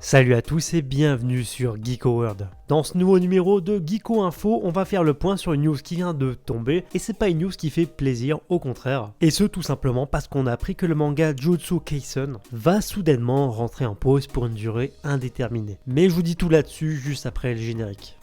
Salut à tous et bienvenue sur Geeko World. Dans ce nouveau numéro de Geeko Info, on va faire le point sur une news qui vient de tomber et c'est pas une news qui fait plaisir, au contraire. Et ce tout simplement parce qu'on a appris que le manga Jujutsu Kaisen va soudainement rentrer en pause pour une durée indéterminée. Mais je vous dis tout là-dessus juste après le générique.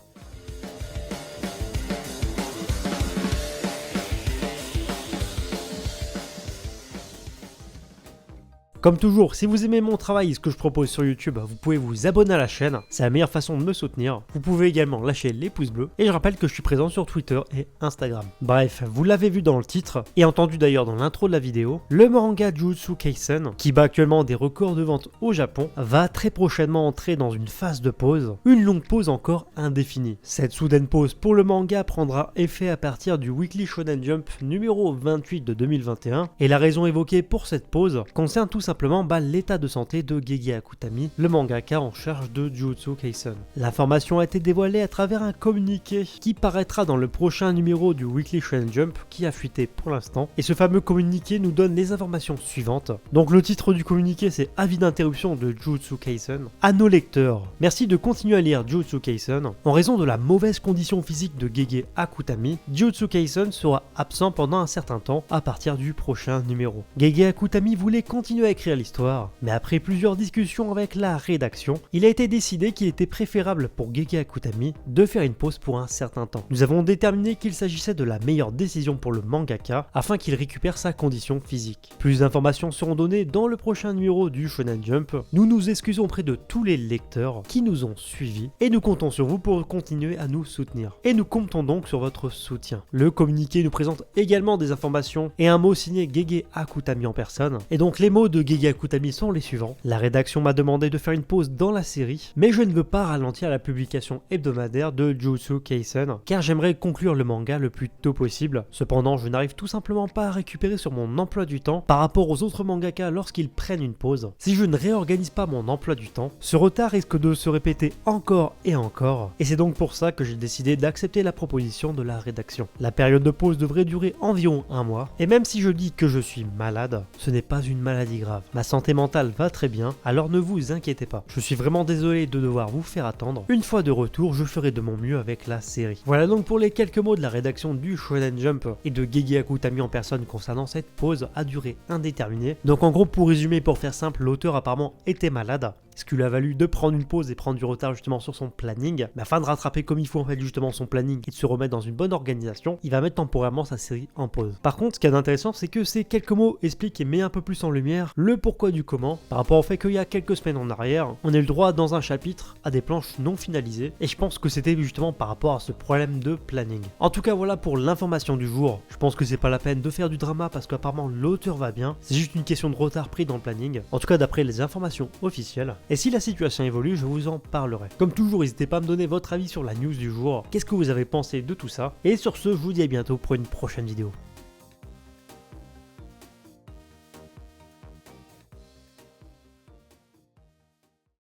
Comme toujours, si vous aimez mon travail et ce que je propose sur YouTube, vous pouvez vous abonner à la chaîne, c'est la meilleure façon de me soutenir. Vous pouvez également lâcher les pouces bleus, et je rappelle que je suis présent sur Twitter et Instagram. Bref, vous l'avez vu dans le titre, et entendu d'ailleurs dans l'intro de la vidéo, le manga Jujutsu Kaisen, qui bat actuellement des records de vente au Japon, va très prochainement entrer dans une phase de pause, une longue pause encore indéfinie. Cette soudaine pause pour le manga prendra effet à partir du Weekly Shonen Jump numéro 28 de 2021, et la raison évoquée pour cette pause concerne tout simplement l'état de santé de Gege Akutami, le mangaka en charge de Jujutsu Kaisen. L'information a été dévoilée à travers un communiqué qui paraîtra dans le prochain numéro du Weekly Shonen Jump qui a fuité pour l'instant, et ce fameux communiqué nous donne les informations suivantes. Donc le titre du communiqué c'est Avis d'interruption de Jujutsu Kaisen. À nos lecteurs, merci de continuer à lire Jujutsu Kaisen. En raison de la mauvaise condition physique de Gege Akutami, Jujutsu Kaisen sera absent pendant un certain temps à partir du prochain numéro. Gege Akutami voulait continuer à écrire l'histoire, mais après plusieurs discussions avec la rédaction, il a été décidé qu'il était préférable pour Gege Akutami de faire une pause pour un certain temps. Nous avons déterminé qu'il s'agissait de la meilleure décision pour le mangaka afin qu'il récupère sa condition physique. Plus d'informations seront données dans le prochain numéro du Shonen Jump. Nous nous excusons auprès de tous les lecteurs qui nous ont suivis et nous comptons sur vous pour continuer à nous soutenir. Et nous comptons donc sur votre soutien. Le communiqué nous présente également des informations et un mot signé Gege Akutami en personne. Et donc les mots de Gege Akutami sont les suivants. La rédaction m'a demandé de faire une pause dans la série, mais je ne veux pas ralentir la publication hebdomadaire de Jujutsu Kaisen, car j'aimerais conclure le manga le plus tôt possible. Cependant, je n'arrive tout simplement pas à récupérer sur mon emploi du temps par rapport aux autres mangaka lorsqu'ils prennent une pause. Si je ne réorganise pas mon emploi du temps, ce retard risque de se répéter encore et encore, et c'est donc pour ça que j'ai décidé d'accepter la proposition de la rédaction. La période de pause devrait durer environ un mois, et même si je dis que je suis malade, ce n'est pas une maladie grave. Ma santé mentale va très bien, alors ne vous inquiétez pas. Je suis vraiment désolé de devoir vous faire attendre. Une fois de retour, je ferai de mon mieux avec la série. Voilà donc pour les quelques mots de la rédaction du Shonen Jump et de Gege Akutami en personne concernant cette pause à durée indéterminée. Donc en gros, pour résumer, pour faire simple, l'auteur apparemment était malade, ce qui lui a valu de prendre une pause et prendre du retard justement sur son planning, mais afin de rattraper comme il faut en fait justement son planning et de se remettre dans une bonne organisation, il va mettre temporairement sa série en pause. Par contre, ce qui est intéressant, c'est que ces quelques mots expliquent et mettent un peu plus en lumière le pourquoi du comment, par rapport au fait qu'il y a quelques semaines en arrière, on a eu le droit dans un chapitre à des planches non finalisées, et je pense que c'était justement par rapport à ce problème de planning. En tout cas, voilà pour l'information du jour. Je pense que c'est pas la peine de faire du drama parce qu'apparemment l'auteur va bien, c'est juste une question de retard pris dans le planning, en tout cas d'après les informations officielles. Et si la situation évolue, je vous en parlerai. Comme toujours, n'hésitez pas à me donner votre avis sur la news du jour. Qu'est-ce que vous avez pensé de tout ça? Et sur ce, je vous dis à bientôt pour une prochaine vidéo.